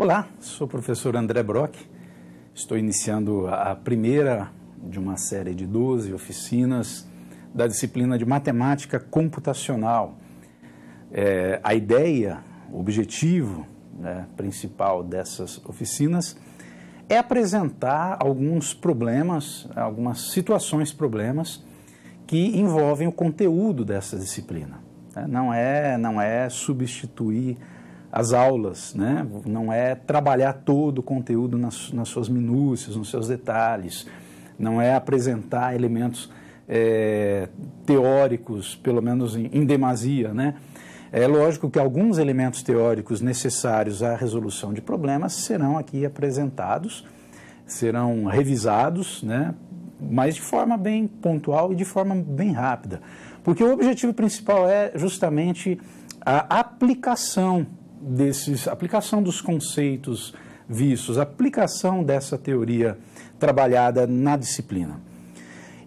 Olá, sou o professor André Brock. Estou iniciando a primeira de uma série de 12 oficinas da disciplina de Matemática Computacional. A ideia, o objetivo principal dessas oficinas é apresentar alguns problemas, algumas situações-problemas que envolvem o conteúdo dessa disciplina. Não é substituir as aulas, não é trabalhar todo o conteúdo nas suas minúcias, nos seus detalhes, não é apresentar elementos teóricos, pelo menos em demasia, É lógico que alguns elementos teóricos necessários à resolução de problemas serão aqui apresentados, serão revisados, mas de forma bem pontual e de forma bem rápida, porque o objetivo principal é justamente a aplicação dos conceitos vistos, a aplicação dessa teoria trabalhada na disciplina.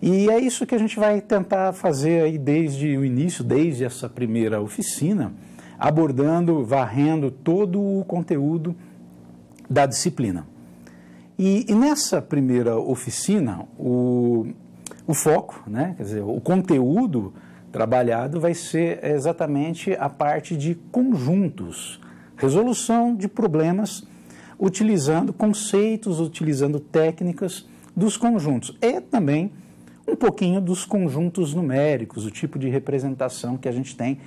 E é isso que a gente vai tentar fazer aí desde o início, desde essa primeira oficina, varrendo todo o conteúdo da disciplina. E nessa primeira oficina, o foco, quer dizer, o conteúdo trabalhado vai ser exatamente a parte de conjuntos, resolução de problemas utilizando conceitos, utilizando técnicas dos conjuntos e também um pouquinho dos conjuntos numéricos, o tipo de representação que a gente tem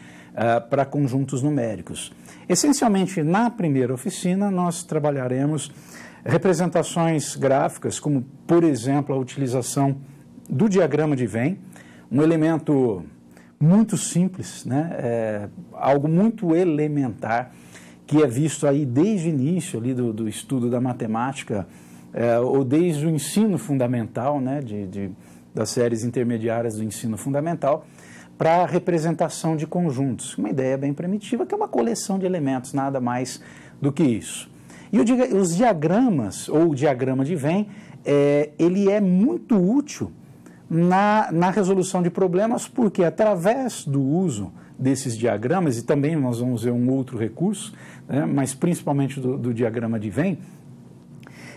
para conjuntos numéricos. Essencialmente, na primeira oficina, nós trabalharemos representações gráficas, como, por exemplo, a utilização do diagrama de Venn, um elemento muito simples, algo muito elementar, que é visto aí desde o início ali do estudo da matemática, ou desde o ensino fundamental, das séries intermediárias do ensino fundamental, para a representação de conjuntos. Uma ideia bem primitiva, que é uma coleção de elementos, nada mais do que isso. E os diagramas, ou o diagrama de Venn, ele é muito útil na resolução de problemas, porque através do uso desses diagramas, e também nós vamos ver um outro recurso, mas principalmente do diagrama de Venn,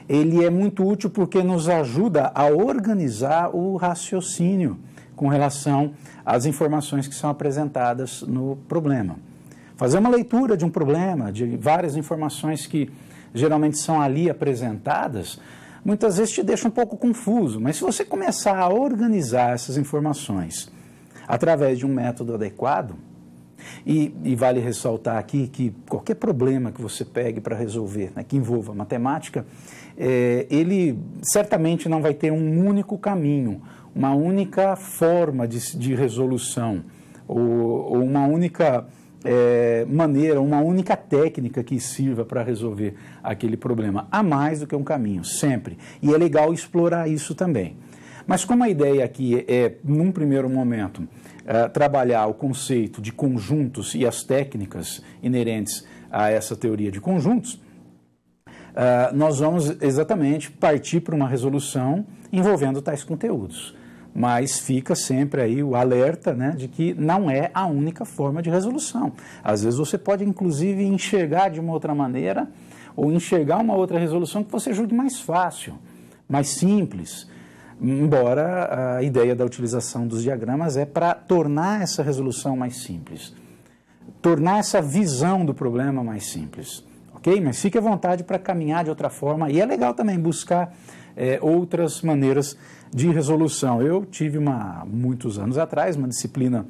ele é muito útil porque nos ajuda a organizar o raciocínio com relação às informações que são apresentadas no problema. Fazer uma leitura de um problema, de várias informações que geralmente são ali apresentadas, muitas vezes te deixa um pouco confuso, mas se você começar a organizar essas informações através de um método adequado, e vale ressaltar aqui que qualquer problema que você pegue para resolver, que envolva matemática, ele certamente não vai ter um único caminho, uma única forma de resolução, ou uma única maneira, uma única técnica que sirva para resolver aquele problema. Há mais do que um caminho, sempre. E é legal explorar isso também. Mas como a ideia aqui num primeiro momento, trabalhar o conceito de conjuntos e as técnicas inerentes a essa teoria de conjuntos, nós vamos exatamente partir para uma resolução envolvendo tais conteúdos. Mas fica sempre aí o alerta de que não é a única forma de resolução. Às vezes você pode, inclusive, enxergar de uma outra maneira ou enxergar uma outra resolução que você julgue mais fácil, mais simples, embora a ideia da utilização dos diagramas é para tornar essa resolução mais simples, tornar essa visão do problema mais simples. Ok? Mas fique à vontade para caminhar de outra forma, e é legal também buscar outras maneiras de resolução. Eu tive muitos anos atrás uma disciplina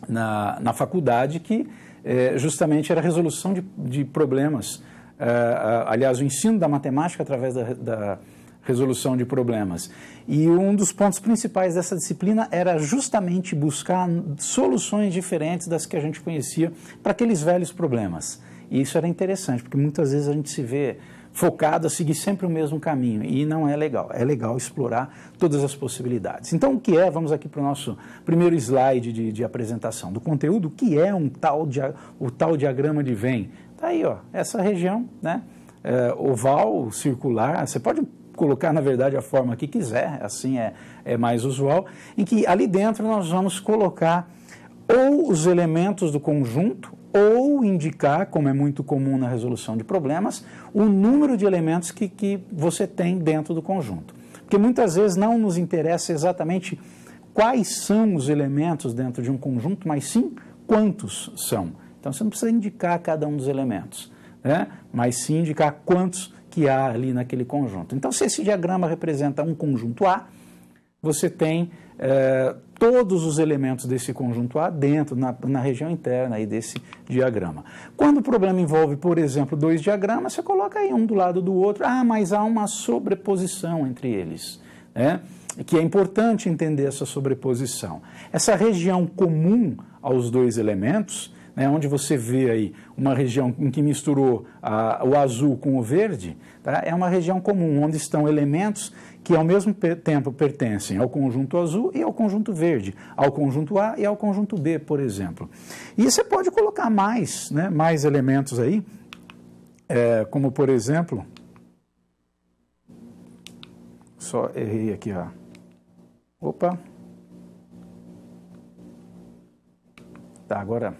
na faculdade que justamente era resolução de problemas, aliás, o ensino da matemática através da resolução de problemas. E um dos pontos principais dessa disciplina era justamente buscar soluções diferentes das que a gente conhecia para aqueles velhos problemas. E isso era interessante, porque muitas vezes a gente se vê focado a seguir sempre o mesmo caminho, e não é legal. É legal explorar todas as possibilidades. Então, o que é? Vamos aqui para o nosso primeiro slide de apresentação do conteúdo. O que é o tal diagrama de Venn? Está aí, essa região, oval, circular, você pode colocar, na verdade, a forma que quiser, assim é mais usual, em que ali dentro nós vamos colocar ou os elementos do conjunto ou indicar, como é muito comum na resolução de problemas, o número de elementos que você tem dentro do conjunto. Porque muitas vezes não nos interessa exatamente quais são os elementos dentro de um conjunto, mas sim quantos são. Então você não precisa indicar cada um dos elementos, né? Mas sim indicar quantos que há ali naquele conjunto. Então, se esse diagrama representa um conjunto A, você tem todos os elementos desse conjunto A dentro, na região interna aí desse diagrama. Quando o problema envolve, por exemplo, dois diagramas, você coloca aí um do lado do outro, mas há uma sobreposição entre eles, né? Que é importante entender essa sobreposição. Essa região comum aos dois elementos, né, onde você vê aí uma região em que misturou o azul com o verde, tá? É uma região comum, onde estão elementos que ao mesmo tempo pertencem ao conjunto azul e ao conjunto verde, ao conjunto A e ao conjunto B, por exemplo. E você pode colocar mais, né, mais elementos aí, como por exemplo, só errei aqui, ó. Opa! Tá, agora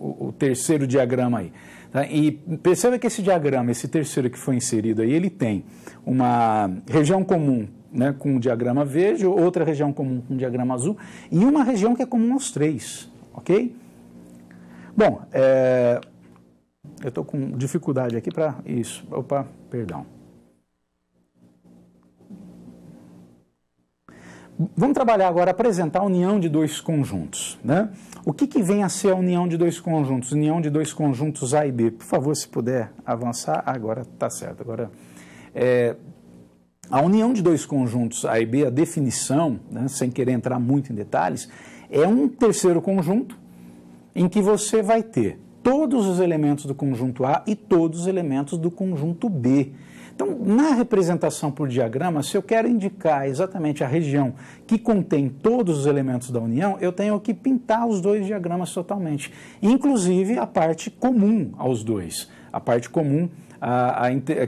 o terceiro diagrama aí. Tá? E perceba que esse diagrama, esse terceiro que foi inserido aí, ele tem uma região comum, né, com o diagrama verde, outra região comum com o diagrama azul, e uma região que é comum aos três, ok? Bom, eu estou com dificuldade aqui para isso. Opa, perdão. Vamos trabalhar agora, apresentar a união de dois conjuntos, né? O que vem a ser a união de dois conjuntos? União de dois conjuntos A e B. Por favor, se puder avançar. Agora está certo. Agora, a união de dois conjuntos A e B, a definição, né, sem querer entrar muito em detalhes, é um terceiro conjunto em que você vai ter todos os elementos do conjunto A e todos os elementos do conjunto B. Então, na representação por diagrama, se eu quero indicar exatamente a região que contém todos os elementos da união, eu tenho que pintar os dois diagramas totalmente, inclusive a parte comum aos dois, a parte comum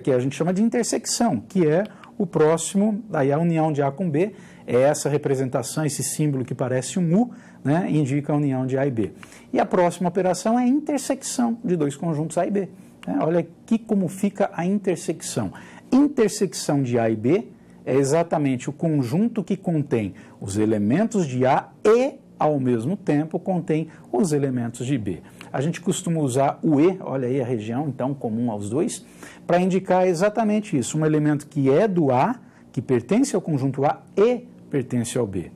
que a gente chama de intersecção, que é o próximo, aí a união de A com B, é essa representação, esse símbolo que parece um U, né, indica a união de A e B. E a próxima operação é a intersecção de dois conjuntos A e B. Olha aqui como fica a intersecção. Intersecção de A e B é exatamente o conjunto que contém os elementos de A e, ao mesmo tempo, contém os elementos de B. A gente costuma usar o E, olha aí a região, então, comum aos dois, para indicar exatamente isso, um elemento que é do A, que pertence ao conjunto A e pertence ao B.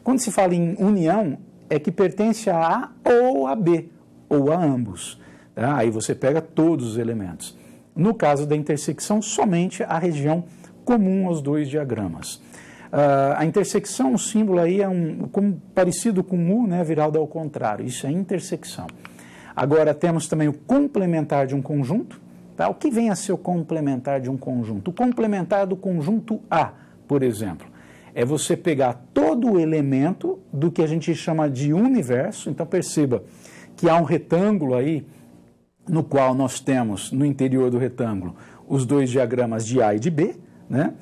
Quando se fala em união, é que pertence a A ou a B, ou a ambos. Aí você pega todos os elementos. No caso da intersecção, somente a região comum aos dois diagramas. A intersecção, o símbolo aí é parecido com U, né, virado ao contrário. Isso é intersecção. Agora temos também o complementar de um conjunto. Tá? O que vem a ser o complementar de um conjunto? O complementar do conjunto A, por exemplo, é você pegar todo o elemento do que a gente chama de universo. Então perceba que há um retângulo aí, no qual nós temos, no interior do retângulo, os dois diagramas de A e de B, né?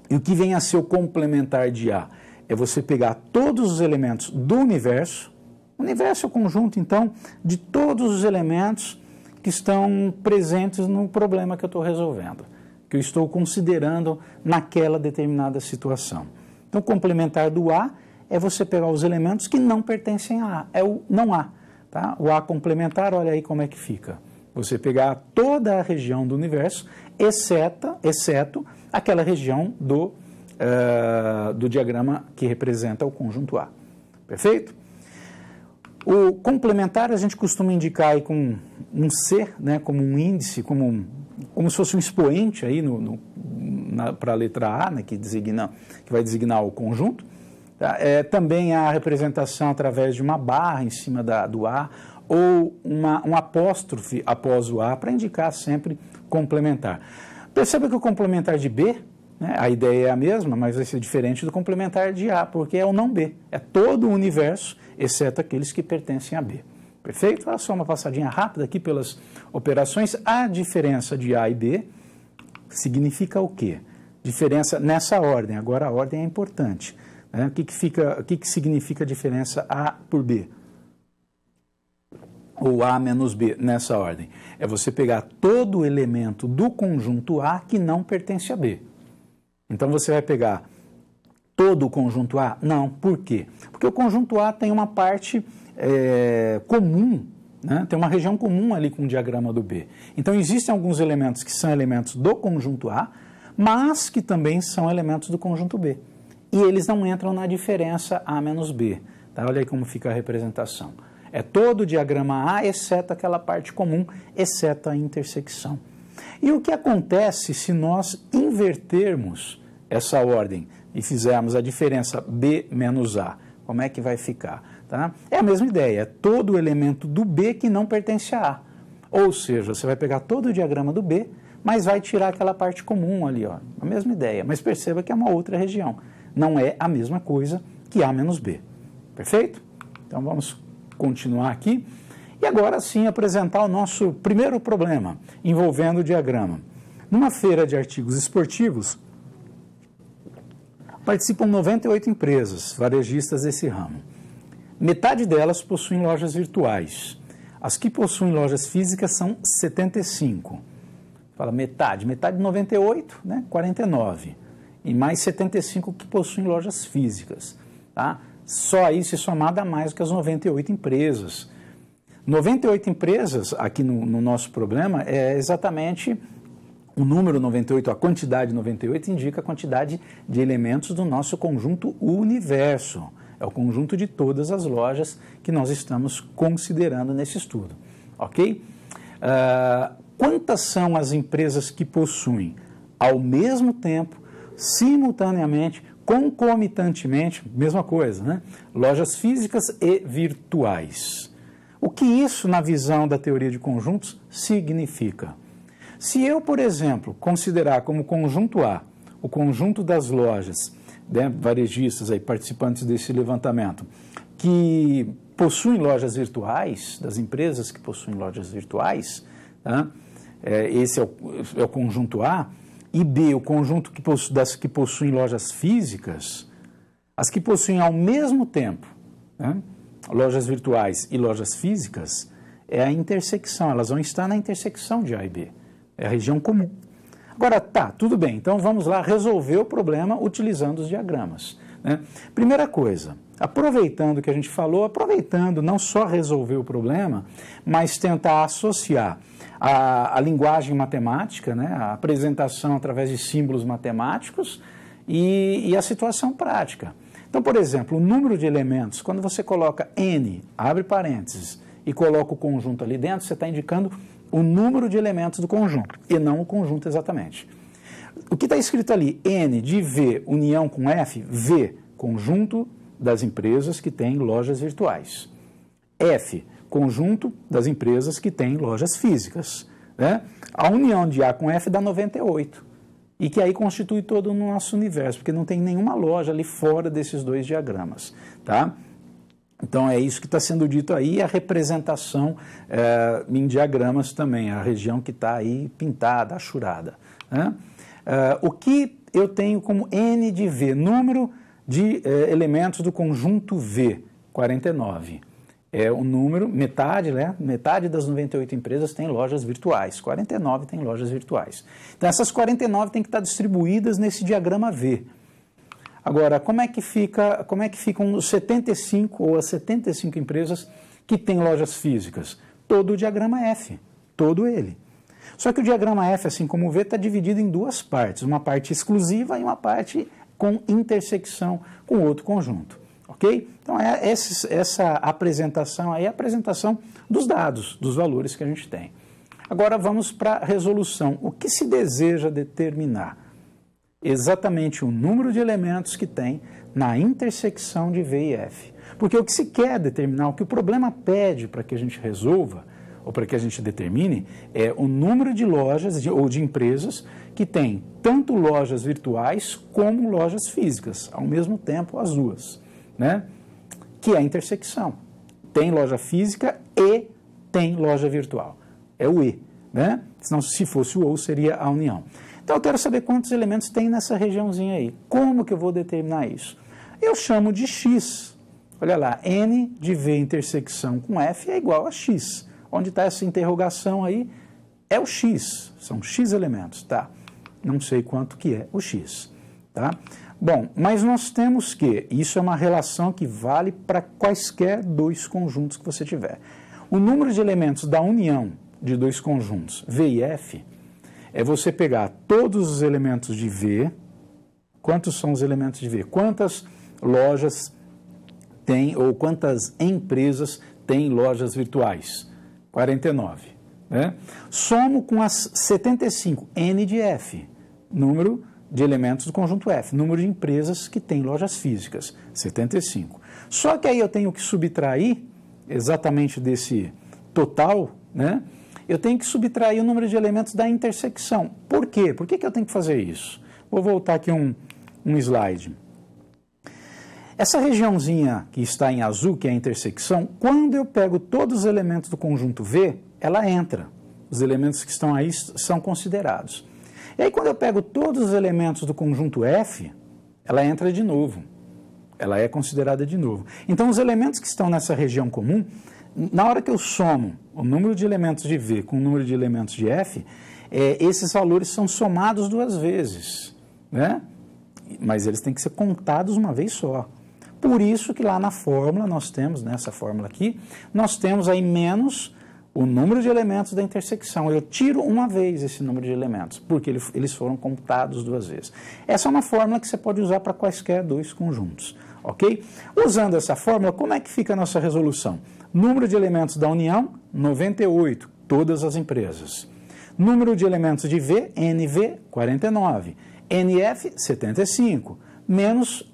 E o que vem a ser o complementar de A? É você pegar todos os elementos do universo. O universo é o conjunto, então, de todos os elementos que estão presentes no problema que eu estou resolvendo, que eu estou considerando naquela determinada situação. Então, o complementar do A é você pegar os elementos que não pertencem a A, é o não A. Tá? O A complementar, olha aí como é que fica. Você pegar toda a região do universo, exceto aquela região do diagrama que representa o conjunto A. Perfeito? O complementar a gente costuma indicar aí com um C, né, como um índice, como se fosse um expoente aí para a letra A, né, que vai designar o conjunto. Também a representação através de uma barra em cima do A ou um apóstrofe após o A para indicar sempre complementar. Perceba que o complementar de B, né, a ideia é a mesma, mas vai ser diferente do complementar de A, porque é o não B. É todo o universo, exceto aqueles que pertencem a B. Perfeito? Olha só uma passadinha rápida aqui pelas operações. A diferença de A e B significa o quê? Diferença nessa ordem. Agora a ordem é importante. O que significa a diferença A por B? ou A menos B, nessa ordem? É você pegar todo elemento do conjunto A que não pertence a B. Então você vai pegar todo o conjunto A? Não. Por quê? Porque o conjunto A tem uma parte comum, né? Tem uma região comum ali com o diagrama do B. Então existem alguns elementos que são elementos do conjunto A, mas que também são elementos do conjunto B. E eles não entram na diferença A menos B. Tá? Olha aí como fica a representação. É todo o diagrama A, exceto aquela parte comum, exceto a intersecção. E o que acontece se nós invertermos essa ordem e fizermos a diferença B menos A? Como é que vai ficar? Tá? É a mesma ideia, é todo o elemento do B que não pertence a A. Ou seja, você vai pegar todo o diagrama do B, mas vai tirar aquela parte comum ali, ó. A mesma ideia, mas perceba que é uma outra região. Não é a mesma coisa que A menos B. Perfeito? Então vamos continuar aqui. E agora sim apresentar o nosso primeiro problema, envolvendo o diagrama. Numa feira de artigos esportivos, participam 98 empresas varejistas desse ramo. Metade delas possuem lojas virtuais. As que possuem lojas físicas são 75. Fala metade de 98, né? 49. E mais 75 que possuem lojas físicas. Tá? Só aí se somar dá mais do que as 98 empresas. 98 empresas, aqui no nosso problema, é exatamente o número 98, a quantidade 98 indica a quantidade de elementos do nosso conjunto universo. É o conjunto de todas as lojas que nós estamos considerando nesse estudo. Ok? Quantas são as empresas que possuem, ao mesmo tempo, simultaneamente, concomitantemente, mesma coisa, né? Lojas físicas e virtuais. O que isso, na visão da teoria de conjuntos, significa? Se eu, por exemplo, considerar como conjunto A o conjunto das lojas, né, varejistas, aí, participantes desse levantamento, que possuem lojas virtuais, das empresas que possuem lojas virtuais, tá? Esse é o conjunto A, e B, o conjunto das que possuem lojas físicas, as que possuem ao mesmo tempo, né, lojas virtuais e lojas físicas, é a intersecção, elas vão estar na intersecção de A e B, é a região comum. Agora, tá, tudo bem, então vamos lá resolver o problema utilizando os diagramas, né? Primeira coisa, aproveitando o que a gente falou, aproveitando não só resolver o problema, mas tentar associar a linguagem matemática, né, a apresentação através de símbolos matemáticos e a situação prática. Então, por exemplo, o número de elementos, quando você coloca N, abre parênteses, e coloca o conjunto ali dentro, você está indicando o número de elementos do conjunto, e não o conjunto exatamente. O que está escrito ali, N de V, união com F, V, conjunto das empresas que têm lojas virtuais. F, conjunto das empresas que têm lojas físicas, né? A união de A com F dá 98, e que aí constitui todo o nosso universo, porque não tem nenhuma loja ali fora desses dois diagramas, tá? Então é isso que está sendo dito aí, a representação em diagramas também, a região que está aí pintada, achurada, né? O que eu tenho como N de V, número de elementos do conjunto V, 49. É o número, metade, né? Metade das 98 empresas tem lojas virtuais, 49 tem lojas virtuais. Então essas 49 têm que estar distribuídas nesse diagrama V. Agora, como é que ficam os 75 ou as 75 empresas que têm lojas físicas? Todo o diagrama F, todo ele. Só que o diagrama F, assim como o V, está dividido em duas partes, uma parte exclusiva e uma parte com intersecção com outro conjunto. Ok? Então, essa apresentação aí é a apresentação dos dados, dos valores que a gente tem. Agora, vamos para a resolução. O que se deseja determinar? Exatamente o número de elementos que tem na intersecção de V e F. Porque o que se quer determinar, o que o problema pede para que a gente resolva, ou para que a gente determine, é o número de lojas ou de empresas que têm tanto lojas virtuais como lojas físicas, ao mesmo tempo as duas, né? Que é a intersecção. Tem loja física e tem loja virtual. É o E, né? Senão, se fosse o OU, seria a união. Então, eu quero saber quantos elementos tem nessa regiãozinha aí. Como que eu vou determinar isso? Eu chamo de X. Olha lá, N de V intersecção com F é igual a X. onde está essa interrogação aí, é o X, são X elementos, tá? Não sei quanto que é o X, tá? Bom, mas nós temos que, isso é uma relação que vale para quaisquer dois conjuntos que você tiver. O número de elementos da união de dois conjuntos, V e F, é você pegar todos os elementos de V. Quantos são os elementos de V? Quantas lojas tem, ou quantas empresas têm lojas virtuais? 49. Né? Somo com as 75, N de F, número de elementos do conjunto F, número de empresas que têm lojas físicas, 75. Só que aí eu tenho que subtrair, exatamente desse total, né? Eu tenho que subtrair o número de elementos da intersecção. Por quê? Por que eu tenho que fazer isso? Vou voltar aqui um slide. Essa regiãozinha que está em azul, que é a intersecção, quando eu pego todos os elementos do conjunto V, ela entra. Os elementos que estão aí são considerados. E aí, quando eu pego todos os elementos do conjunto F, ela entra de novo. Ela é considerada de novo. Então, os elementos que estão nessa região comum, na hora que eu somo o número de elementos de V com o número de elementos de F, esses valores são somados duas vezes, né? Mas eles têm que ser contados uma vez só. Por isso que lá na fórmula nós temos, nessa fórmula aqui, nós temos aí menos o número de elementos da intersecção. Eu tiro uma vez esse número de elementos, porque eles foram contados duas vezes. Essa é uma fórmula que você pode usar para quaisquer dois conjuntos, ok? Usando essa fórmula, como é que fica a nossa resolução? Número de elementos da união, 98, todas as empresas. Número de elementos de V, NV, 49. NF, 75, menos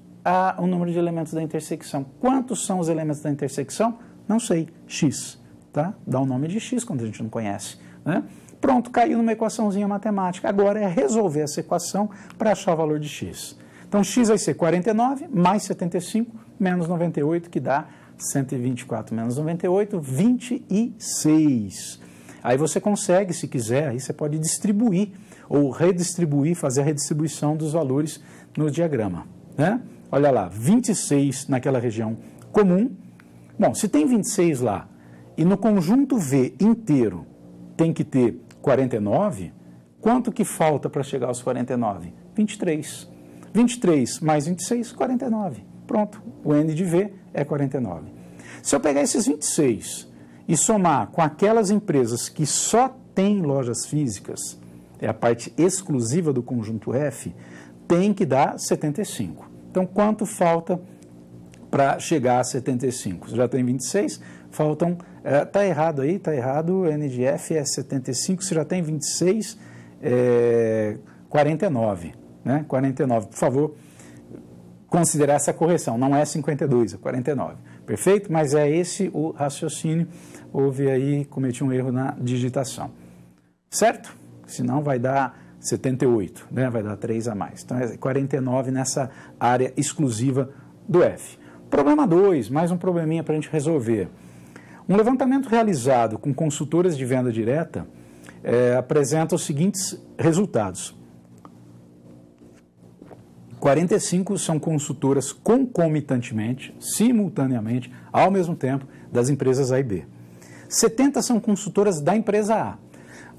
o número de elementos da intersecção. Quantos são os elementos da intersecção? Não sei, X. Tá? Dá o nome de X quando a gente não conhece. Né? Pronto, caiu numa equaçãozinha matemática. Agora é resolver essa equação para achar o valor de X. Então, X vai ser 49 mais 75 menos 98, que dá 124 menos 98, 26. Aí você consegue, se quiser, aí você pode distribuir ou redistribuir, fazer a redistribuição dos valores no diagrama. Né? Olha lá, 26 naquela região comum. Bom, se tem 26 lá e no conjunto V inteiro tem que ter 49, quanto que falta para chegar aos 49? 23. 23 mais 26, 49. Pronto, o N de V é 49. Se eu pegar esses 26 e somar com aquelas empresas que só têm lojas físicas, é a parte exclusiva do conjunto F, tem que dar 75. Então, quanto falta para chegar a 75? Já tem 26, faltam... Está errado aí, está errado, N de F é 75, você já tem 26, 49, né? 49, por favor, considerar essa correção, não é 52, é 49, perfeito? Mas é esse o raciocínio, houve aí, cometi um erro na digitação, certo? Senão vai dar 78, né? Vai dar 3 a mais, então é 49 nessa área exclusiva do F. Problema 2, mais um probleminha para a gente resolver. Um levantamento realizado com consultoras de venda direta apresenta os seguintes resultados. 45 são consultoras concomitantemente, simultaneamente, ao mesmo tempo, das empresas A e B. 70 são consultoras da empresa A.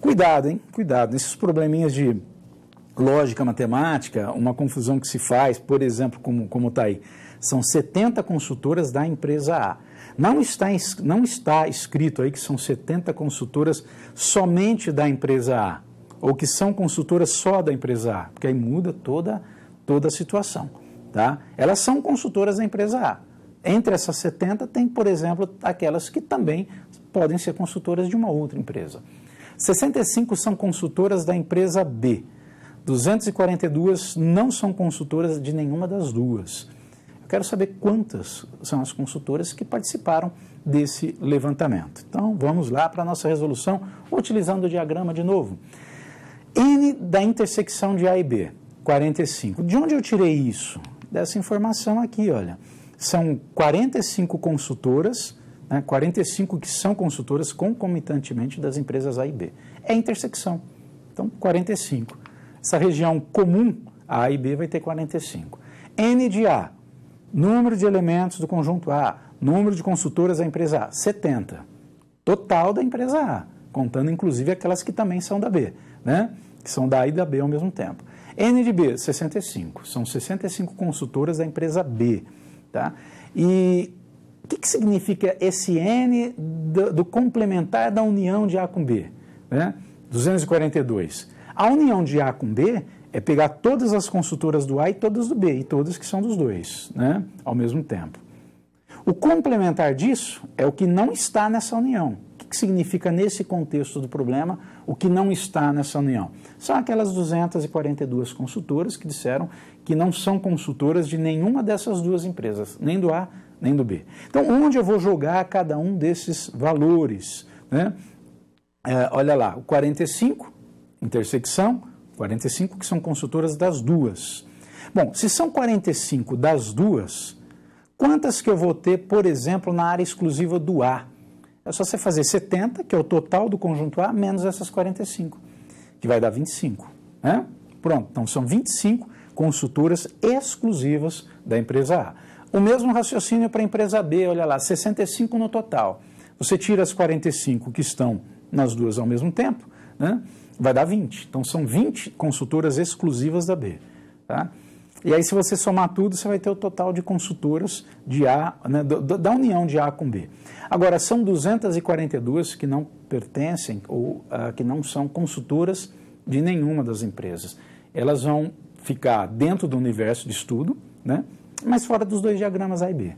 Cuidado, hein? Cuidado. Esses probleminhas de lógica matemática, uma confusão que se faz, por exemplo, como está aí, são 70 consultoras da empresa A. Não está escrito aí que são 70 consultoras somente da empresa A, ou que são consultoras só da empresa A, porque aí muda toda a situação. Tá? Elas são consultoras da empresa A. Entre essas 70 tem, por exemplo, aquelas que também podem ser consultoras de uma outra empresa. 65 são consultoras da empresa B. 242 não são consultoras de nenhuma das duas. Eu quero saber quantas são as consultoras que participaram desse levantamento. Então, vamos lá para a nossa resolução, utilizando o diagrama de novo. N da intersecção de A e B, 45. De onde eu tirei isso? Dessa informação aqui, olha. São 45 consultoras, né, 45 que são consultoras concomitantemente das empresas A e B. É intersecção. Então, 45. Essa região comum, A e B, vai ter 45. N de A, número de elementos do conjunto A, número de consultoras da empresa A, 70. total da empresa A, contando inclusive aquelas que também são da B, né? Que são da A e da B ao mesmo tempo. N de B, 65. São 65 consultoras da empresa B. Tá? E o que significa esse N do complementar da união de A com B? Né? 242. A união de A com B é pegar todas as consultoras do A e todas do B, e todas que são dos dois, né? Ao mesmo tempo. O complementar disso é o que não está nessa união. O que significa, nesse contexto do problema, o que não está nessa união? São aquelas 242 consultoras que disseram que não são consultoras de nenhuma dessas duas empresas, nem do A, nem do B. Então, onde eu vou jogar cada um desses valores? Né? Olha lá, o 45, intersecção, 45 que são consultoras das duas. Bom, se são 45 das duas, quantas que eu vou ter, por exemplo, na área exclusiva do A? É só você fazer 70, que é o total do conjunto A, menos essas 45, que vai dar 25. Né? Pronto, então são 25 consultoras exclusivas da empresa A. O mesmo raciocínio para a empresa B, olha lá, 65 no total. Você tira as 45 que estão nas duas ao mesmo tempo, né? Vai dar 20. Então são 20 consultoras exclusivas da B. Tá? E aí, se você somar tudo, você vai ter o total de consultoras de A, né, da união de A com B. Agora, são 242 que não pertencem ou que não são consultoras de nenhuma das empresas. Elas vão ficar dentro do universo de estudo, né, mas fora dos dois diagramas A e B.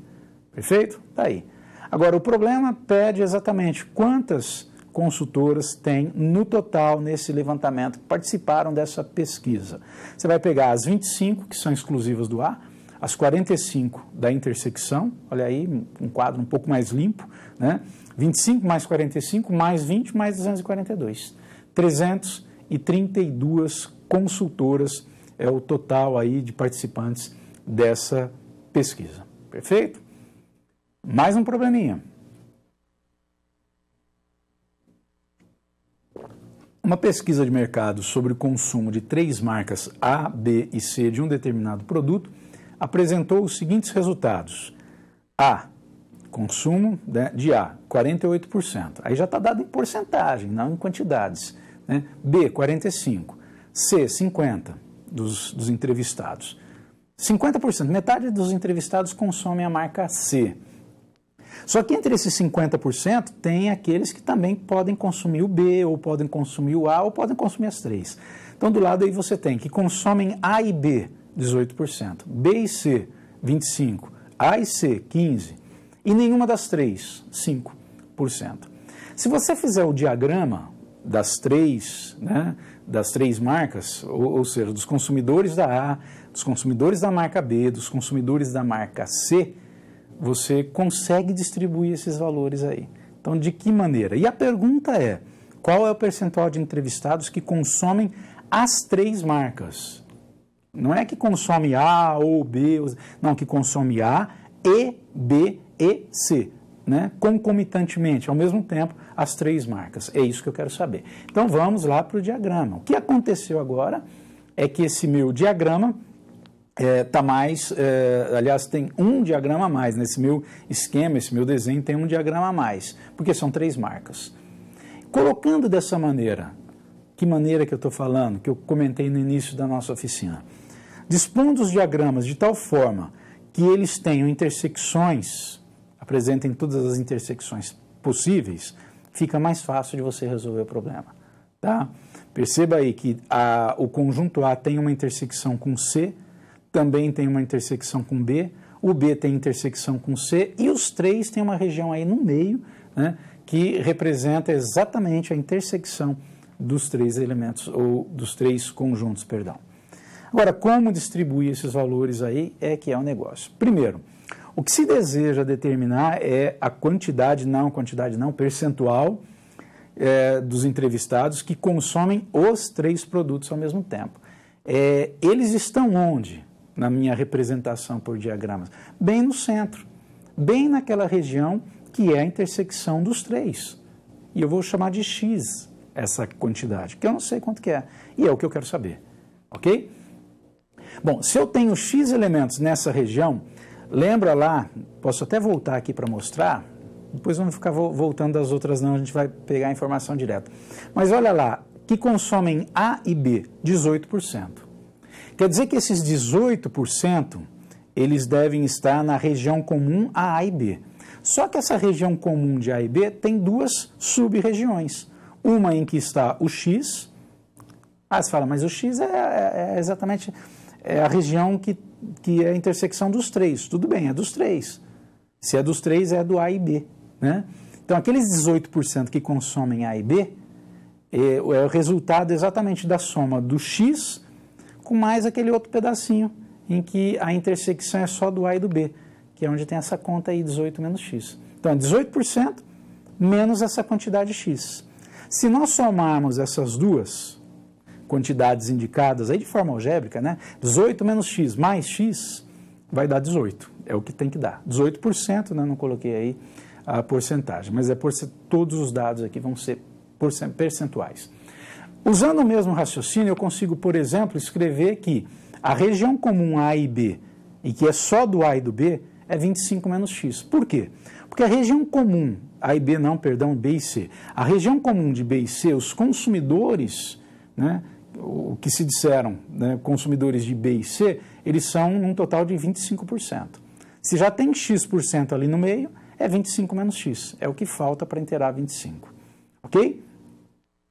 Perfeito? Tá aí. Agora, o problema pede exatamente quantas consultoras tem no total nesse levantamento que participaram dessa pesquisa. Você vai pegar as 25 que são exclusivas do A, as 45 da intersecção, olha aí, um quadro um pouco mais limpo, né? 25 mais 45 mais 20 mais 242. 332 consultoras é o total aí de participantes dessa pesquisa. Perfeito? Mais um probleminha. Uma pesquisa de mercado sobre o consumo de 3 marcas A, B e C de um determinado produto apresentou os seguintes resultados. A, consumo de A, 48%. Aí já está dado em porcentagem, não em quantidades. Né? B, 45%. C, 50% dos entrevistados. 50%, metade dos entrevistados consomem a marca C. Só que entre esses 50% tem aqueles que também podem consumir o B, ou podem consumir o A, ou podem consumir as 3. Então, do lado aí você tem que consomem A e B, 18%, B e C, 25%, A e C, 15%, e nenhuma das 3, 5%. Se você fizer o diagrama das 3, né, das 3 marcas, ou seja, dos consumidores da A, dos consumidores da marca B, dos consumidores da marca C, você consegue distribuir esses valores aí. Então, de que maneira? E a pergunta é, qual é o percentual de entrevistados que consomem as 3 marcas? Não é que consome A ou B, não, que consome A, E, B e C, né? Concomitantemente, ao mesmo tempo, as 3 marcas. É isso que eu quero saber. Então, vamos lá para o diagrama. O que aconteceu agora é que esse meu diagrama está mais, aliás, tem um diagrama a mais, nesse meu esquema, esse meu desenho tem um diagrama a mais, porque são 3 marcas. Colocando dessa maneira, que maneira que eu estou falando, que eu comentei no início da nossa oficina, dispondo os diagramas de tal forma que eles tenham intersecções, apresentem todas as intersecções possíveis, fica mais fácil de você resolver o problema. Tá? Perceba aí que o conjunto A tem uma intersecção com C, também tem uma intersecção com B, o B tem intersecção com C, e os 3 têm uma região aí no meio, né, que representa exatamente a intersecção dos 3 elementos, ou dos 3 conjuntos, perdão. Agora, como distribuir esses valores aí é que é o negócio. Primeiro, o que se deseja determinar é a quantidade não, percentual dos entrevistados que consomem os 3 produtos ao mesmo tempo. Eles estão onde? Na minha representação por diagramas, bem no centro, bem naquela região que é a intersecção dos 3. E eu vou chamar de X essa quantidade, que eu não sei quanto que é, e é o que eu quero saber, ok? Bom, se eu tenho X elementos nessa região, lembra lá, posso até voltar aqui para mostrar, Depois vamos ficar voltando das outras não, a gente vai pegar a informação direto. Mas olha lá, que consomem A e B, 18%. Quer dizer que esses 18%, eles devem estar na região comum A e B. Só que essa região comum de A e B tem duas sub-regiões. Uma em que está o X. Você fala, mas o X é exatamente a região que é a intersecção dos três. Tudo bem, é dos três. Se é dos três, é do A e B. Né? Então, aqueles 18% que consomem A e B é o resultado exatamente da soma do X com mais aquele outro pedacinho em que a intersecção é só do A e do B, que é onde tem essa conta aí, 18 menos X. Então, é 18% menos essa quantidade X. Se nós somarmos essas duas quantidades indicadas aí de forma algébrica, né? 18 menos X mais X vai dar 18. É o que tem que dar. 18%, né? Não coloquei aí a porcentagem, mas todos os dados aqui vão ser percentuais. Usando o mesmo raciocínio, eu consigo, por exemplo, escrever que a região comum A e B, e que é só do A e do B, é 25 menos X. Por quê? Porque a região comum, A e B não, perdão, B e C. A região comum de B e C, os consumidores, né, o que se disseram, né, consumidores de B e C, eles são num total de 25%. Se já tem X% ali no meio, é 25 menos X. É o que falta para inteirar 25. Ok?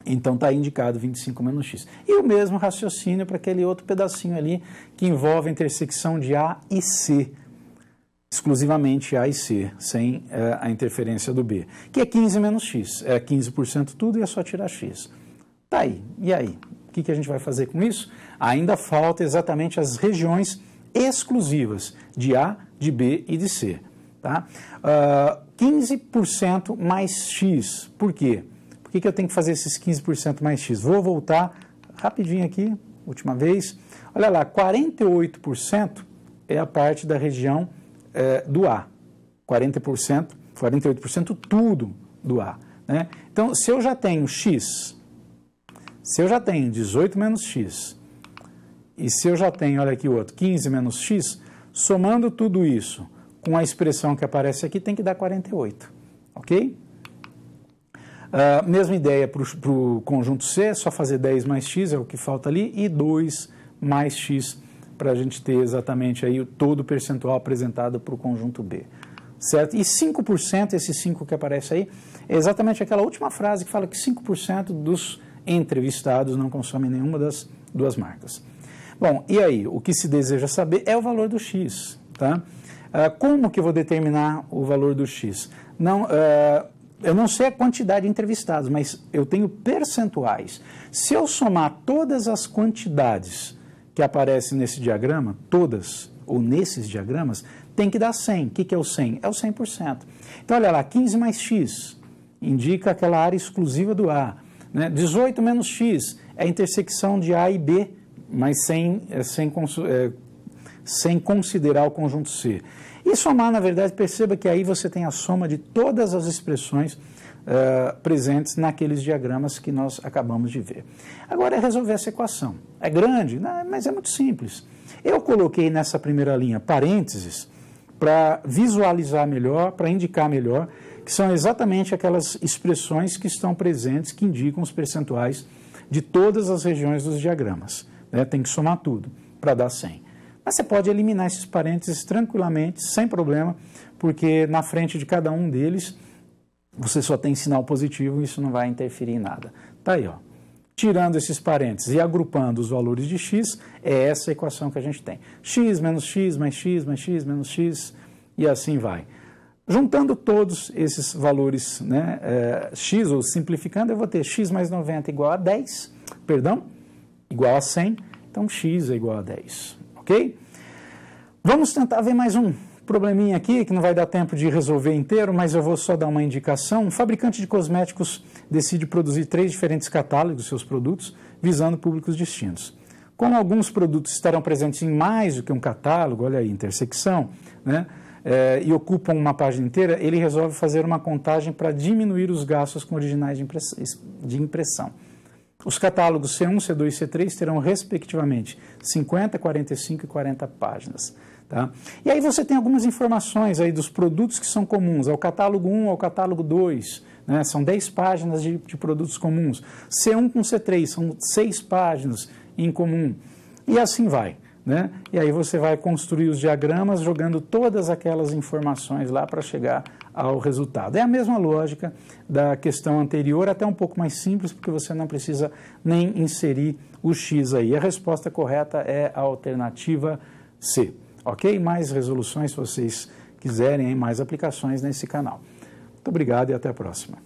Então está indicado 25 menos X. E o mesmo raciocínio para aquele outro pedacinho ali que envolve a intersecção de A e C. Exclusivamente A e C, sem a interferência do B. Que é 15 menos X. É 15% tudo e é só tirar X. Tá aí. E aí? O que a gente vai fazer com isso? Ainda falta exatamente as regiões exclusivas de A, de B e de C. Tá? 15% mais X. Por quê? Por que eu tenho que fazer esses 15% mais X? Vou voltar rapidinho aqui, última vez. Olha lá, 48% é a parte da região do A. 48% tudo do A. Né? Então, se eu já tenho X, se eu já tenho 18 menos X, e se eu já tenho, olha aqui o outro, 15 menos X, somando tudo isso com a expressão que aparece aqui, tem que dar 48. Ok? Mesma ideia para o conjunto C, só fazer 10 mais X, é o que falta ali, e 2 mais X, para a gente ter exatamente aí todo o percentual apresentado para o conjunto B. Certo? E 5%, esse 5 que aparece aí, é exatamente aquela última frase que fala que 5% dos entrevistados não consomem nenhuma das duas marcas. Bom, e aí? O que se deseja saber é o valor do X. Tá? Como que eu vou determinar o valor do X? Eu não sei a quantidade de entrevistados, mas eu tenho percentuais. Se eu somar todas as quantidades que aparecem nesse diagrama, todas, ou nesses diagramas, tem que dar 100. O que é o 100? É o 100%. Então, olha lá, 15 mais X indica aquela área exclusiva do A. Né? 18 menos X é a intersecção de A e B, mas sem considerar o conjunto C. E somar, na verdade, perceba que aí você tem a soma de todas as expressões presentes naqueles diagramas que nós acabamos de ver. Agora é resolver essa equação. É grande, mas é muito simples. Eu coloquei nessa primeira linha parênteses para visualizar melhor, para indicar melhor, que são exatamente aquelas expressões que estão presentes, que indicam os percentuais de todas as regiões dos diagramas. Né? Tem que somar tudo para dar 100. Mas você pode eliminar esses parênteses tranquilamente, sem problema, porque na frente de cada um deles você só tem sinal positivo e isso não vai interferir em nada. Tá aí, ó. Tirando esses parênteses e agrupando os valores de x, é essa a equação que a gente tem. X menos x mais x mais x menos x e assim vai. Juntando todos esses valores, né, x, ou simplificando, eu vou ter x mais 90 igual a 10, igual a 100, então x é igual a 10, ok? Vamos tentar ver mais um probleminha aqui, que não vai dar tempo de resolver inteiro, mas eu vou só dar uma indicação. Um fabricante de cosméticos decide produzir 3 diferentes catálogos dos seus produtos, visando públicos distintos. Como alguns produtos estarão presentes em mais do que um catálogo, olha aí, intersecção, né? E ocupam uma página inteira, ele resolve fazer uma contagem para diminuir os gastos com originais de impressão. Os catálogos C1, C2 e C3 terão, respectivamente, 50, 45 e 40 páginas. Tá? E aí você tem algumas informações aí dos produtos que são comuns, ao catálogo 1, ao catálogo 2, né? São 10 páginas de produtos comuns. C1 com C3, são 6 páginas em comum. E assim vai, né? E aí você vai construir os diagramas jogando todas aquelas informações lá para chegar ao resultado. É a mesma lógica da questão anterior, até um pouco mais simples, porque você não precisa nem inserir o X aí. A resposta correta é a alternativa C. Ok? Mais resoluções, se vocês quiserem, mais aplicações nesse canal. Muito obrigado e até a próxima.